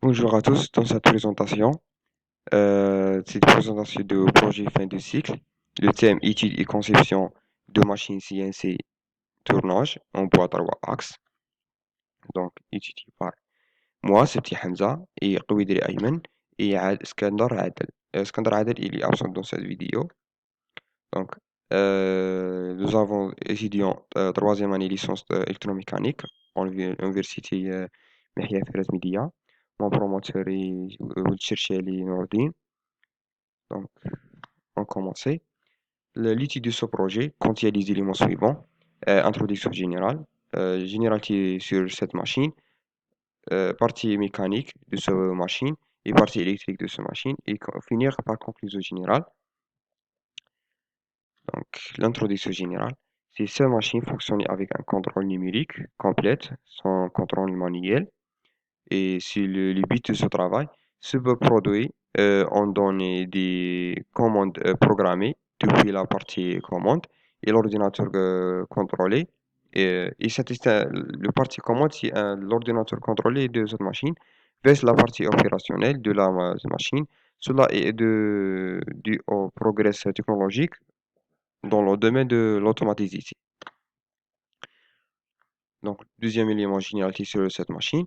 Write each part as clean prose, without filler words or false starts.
Bonjour à tous, dans cette présentation, c'est une présentation de projet fin de cycle. Le thème étude et conception de machines CNC tournage en bois 3 axes. Donc, étudié par moi, c'est petit Hamza, et Qouidri Ayman, et Skandar Adel. Skandar Adel, il est absent dans cette vidéo. Donc, nous avons étudiant troisième année licence électromécanique en l'université Mehia Firas Media. Mon promoteur est Chercheli Nourdine. Donc, on commence. L'étude de ce projet contient les éléments suivants. Introduction générale, généralité sur cette machine, partie mécanique de cette machine et partie électrique de cette machine, et finir par conclusion générale. Donc, l'introduction générale, c'est cette machine fonctionne avec un contrôle numérique complète, sans contrôle manuel. Et si le but de ce travail, ce produit, on donne des commandes programmées depuis la partie commande et l'ordinateur contrôlé. Et le partie commande, c'est l'ordinateur contrôlé de cette machine vers la partie opérationnelle de la machine. Cela est dû au progrès technologique dans le domaine de l'automaticité. Donc, deuxième élément génératif sur cette machine,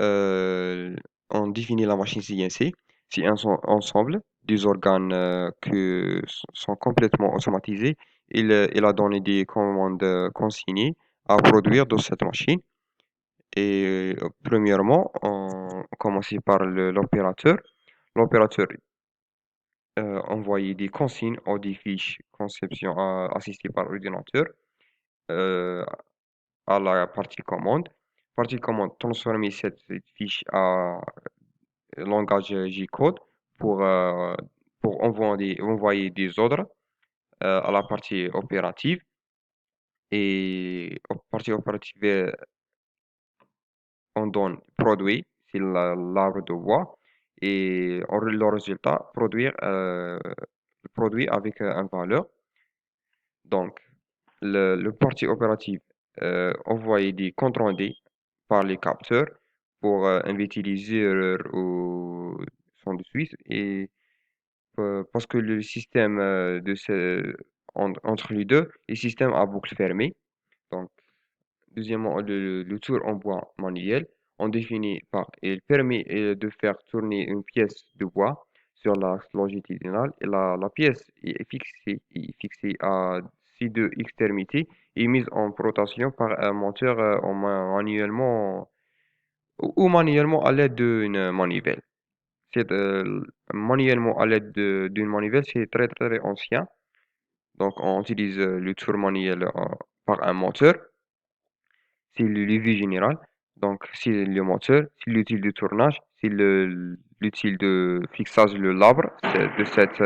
euh, on définit la machine CNC. C'est un ensemble des organes qui sont complètement automatisés. Il a donné des commandes consignées à produire dans cette machine. Et premièrement, on commence par l'opérateur. L'opérateur envoyait des consignes ou des fiches conception assistées par ordinateur euh, à la partie commande. Partie commande, transformer cette fiche à langage J-code pour, euh, pour envoyer des ordres à la partie opérative. Et partie opérative, on donne produit, c'est l'arbre de bois, et le résultat, produire le produit avec un valeur. Donc, le partie opérative envoie des comptes rendus par les capteurs pour éviter les erreurs ou son de suite. Et parce que le système entre les deux, le système à boucle fermée. Donc, deuxièmement, le tour en bois manuel, on définit par, il permet de faire tourner une pièce de bois sur l'axe longitudinal et la pièce est fixée à ces deux extrémités et mise en rotation par un moteur manuellement ou manuellement à l'aide d'une manivelle. C'est manuellement à l'aide d'une manivelle, c'est très très ancien. Donc on utilise le tour manuel par un moteur. C'est le levier général. Donc c'est le moteur, c'est l'outil de tournage, c'est l'outil de fixage de l'arbre de cet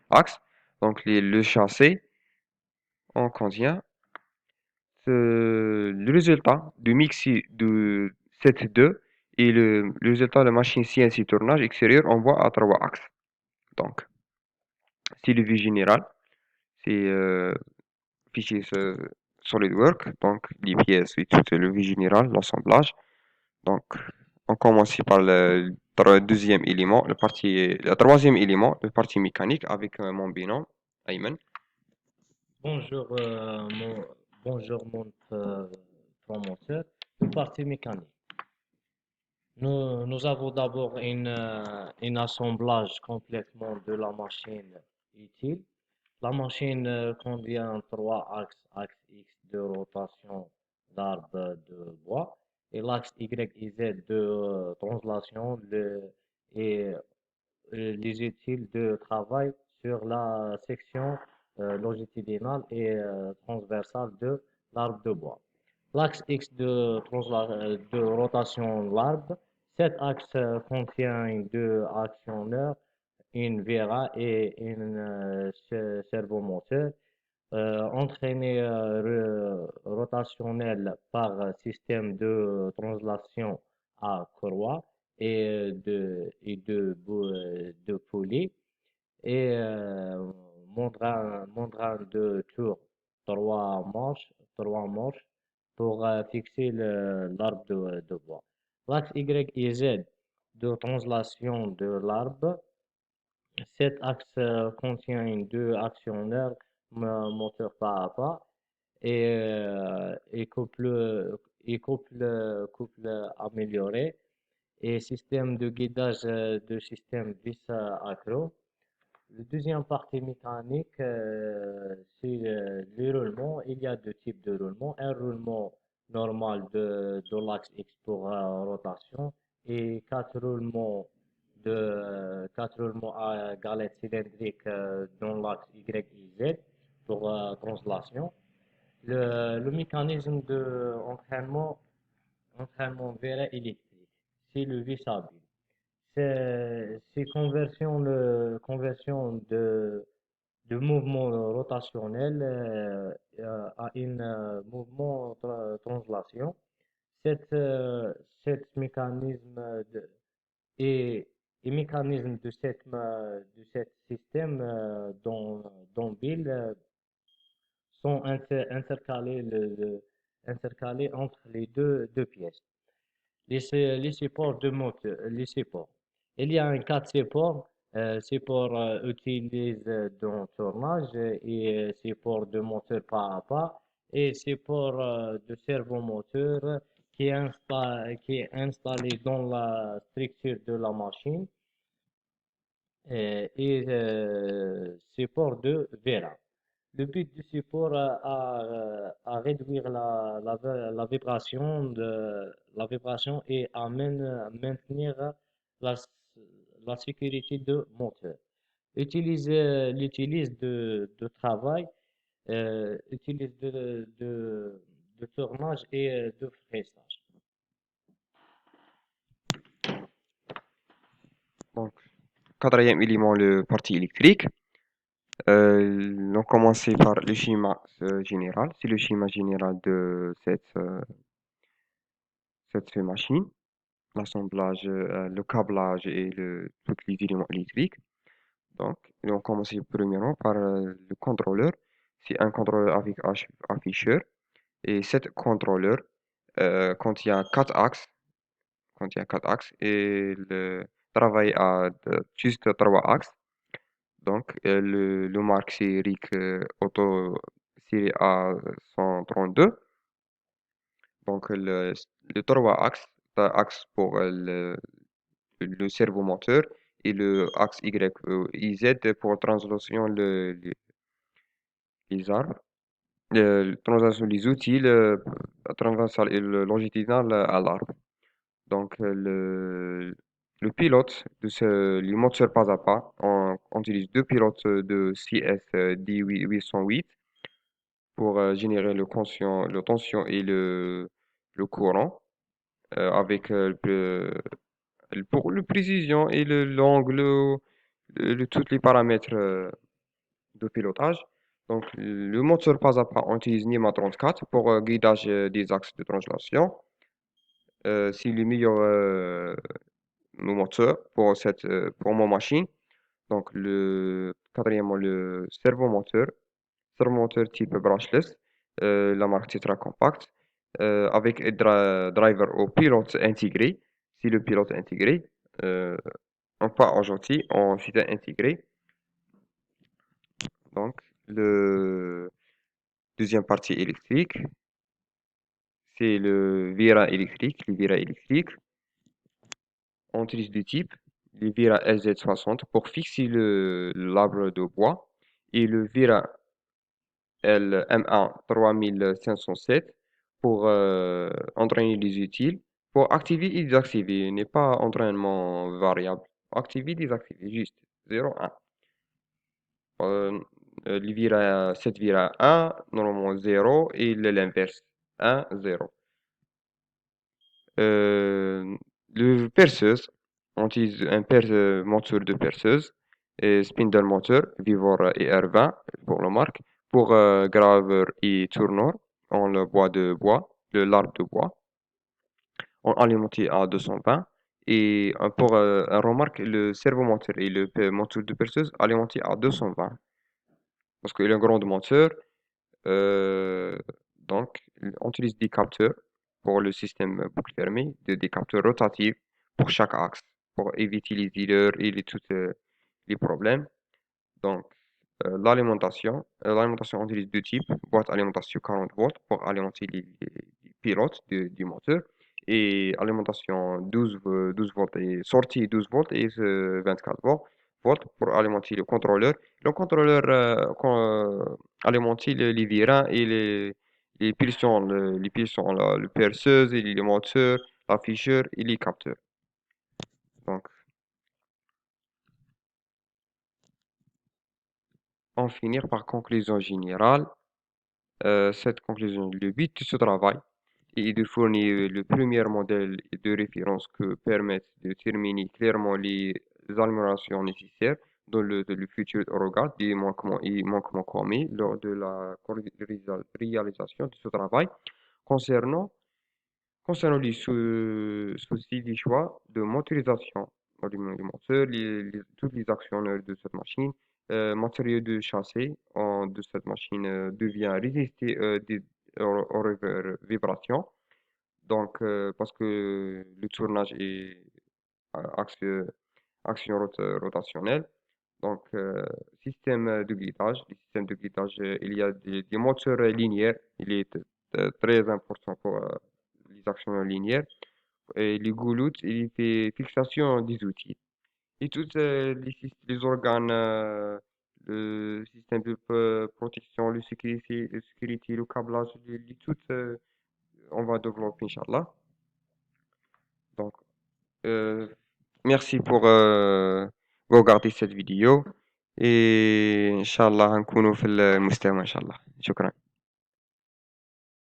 axe. Donc le châssis, on contient le résultat du mix de ces deux et le résultat de la machine CNC tournage extérieur on voit à trois axes. Donc c'est le vue général, c'est fichier SolidWorks, donc les pièces et tout le vue général, l'assemblage. Donc on commence par le deuxième élément, le troisième élément, le partie mécanique avec mon binôme, Ayman. Bonjour, bonjour mon promoteur. Une partie mécanique. Nous avons d'abord une assemblage complètement de la machine utile. La machine contient trois axes, axe X de rotation d'arbre de bois et l'axe Y et Z de translation et les utiles de travail sur la section longitudinale et transversale de l'arbre de bois. L'axe X de rotation de l'arbre. Cet axe contient deux actionneurs, une Vera et une servomoteur, entraîné rotationnel par système de translation à courroie et de poulies et membrane de tour, trois manches pour fixer l'arbre de bois. L'axe Y et Z de translation de l'arbre. Cet axe contient deux actionneurs, moteur pas à pas, et couple amélioré, et système de guidage de système vis accro. Le deuxième partie mécanique, c'est le roulement. Il y a deux types de roulement. Un roulement normal de l'axe X pour rotation et quatre roulements à galette cylindrique dans l'axe Y et Z pour translation. Le mécanisme entraînement vers électrique, c'est le vis à vis. C'est conversion de mouvement rotationnel à un mouvement translation. Cette, euh, Cet mécanisme et, et mécanisme de cet système dans Bill sont intercalés entre les deux pièces. Les supports de moteur, les supports. Il y a un cas de support. Support utilisé dans tournage et support de moteur pas à pas et support de servomoteur qui est installé dans la structure de la machine support de Vera. Le but du support à réduire la vibration et à maintenir la, la sécurité de moteur. L'utilise de travail, utilise de tournage et de fraisage. Donc, quatrième élément, le parti électrique. On commençait par le schéma général. C'est le schéma général de cette machine. L'assemblage, le câblage et tous les éléments électriques. Donc, on commence premièrement par le contrôleur. C'est un contrôleur avec afficheur. Et cet contrôleur contient quatre axes et le travail à juste trois axes. Donc, le marque c'est RIC Auto série A132. Donc, le trois axes, axe pour le servomoteur et le axe Y, IZ pour translation les arbres, translation les outils, transversal et le longitudinal à l'arbre. Donc, le pilote le moteur pas à pas, on utilise deux pilotes de CS 808 pour générer le tension et le courant avec pour le précision et l'angle, tous les paramètres de pilotage. Donc, le moteur pas à pas, on utilise NIMA 34 pour guidage des axes de translation. C'est le meilleur moteur pour mon machine. Donc, quatrièmement, le servomoteur type brushless, la marque Tetra Compact, avec driver au pilote intégré. C'est le pilote intégré, euh, pas en gentil, en système intégré. Donc, le deuxième partie électrique, c'est le vira électrique, le vira électrique. On utilise deux types, le vira LZ60 pour fixer l'arbre de bois et le vira LM1 3507 pour entraîner les utiles, pour activer et désactiver, n'est pas entraînement variable. Activer, désactiver, juste 0, 1. Euh, le vira, cette vira 1, normalement 0 et l'inverse 1, 0. Euh, le perceuse, on utilise un moteur de perceuse et spindle moteur, Vivor et R20 pour la marque, pour graveur et tourneur, on le bois de bois, l'arbre de bois, on alimenté à 220 et pour un remarque, le servomoteur et le moteur de perceuse alimenté à 220 parce qu'il est un grand moteur, euh, donc on utilise des capteurs pour le système boucle fermée, des capteurs rotatifs pour chaque axe. pour éviter les erreurs et tous les problèmes. Donc, l'alimentation, on utilise deux types. Boîte alimentation 40 volts pour alimenter les pilotes du moteur et alimentation 12 volts et sortie 12 volts et 24 volts pour alimenter le contrôleur. Le contrôleur alimente les virins et les pistons, le perceuse, et les moteurs, l'afficheur et les capteurs. Donc, en finir par conclusion générale, cette conclusion, le but de ce travail est de fournir le premier modèle de référence que permettent de déterminer clairement les améliorations nécessaires dans le futur au regard des manquements et manquements commis lors de la réalisation de ce travail. Concernant, concernant les soucis des choix de motorisation du moteur, toutes les actionneurs de cette machine, matériaux de châssis de cette machine devient résister aux vibrations. Donc, parce que le tournage est axe, action rotationnelle. Donc, système de guidage. Le système de guidage, il y a des moteurs linéaires. Il est très important pour les actions linéaires. Et les gouloutes, il fait fixation des outils. Et tous les organes, le système de protection, le sécurité, le câblage, tout, on va développer, Inch'Allah. Donc, euh, merci pour regarder cette vidéo. Et Inch'Allah, نكونوا في المستوى إن شاء الله. شكرا.